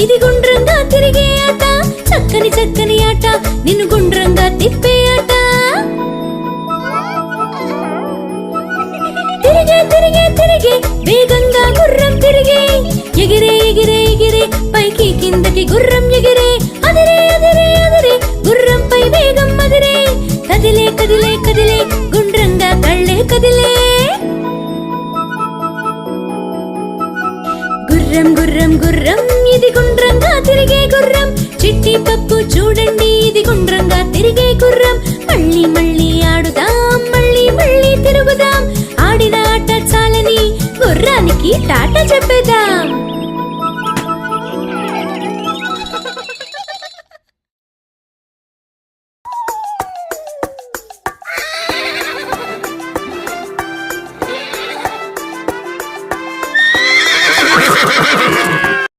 ఇది గుండ్రంగా తిరిగే ఆట, చక్కని చక్కని ఆట, నిన్ను గుండ్రంగా తిప్పే ఆట. తిరిగే తిరిగే తిరిగే వేగంగా గుర్రం తిరిగే, ఎగిరే ఎగిరే ఎగిరే పైకి కిందకి గుర్రం ఎగిరే, అదిరే అదిరే అదిరే గుర్రంపై వేగం అదిరే, కదిలే కదిలే కదిలే గుండ్రంగా కళ్ళే కదిలే. గుర్రం గుర్రం గుర్రం ఇది గుండ్రంగా తిరిగే గుర్రం, చిట్టి పప్పు చూడండి ఇది గుండ్రంగా తిరిగే గుర్రం. మళ్ళీ మళ్ళీ ఆడుదాం, మళ్ళీ మళ్ళీ తిరుగుదాం, ఆడిన ఆట చాలని గుర్రానికి టాటా చెప్పేద్దాం.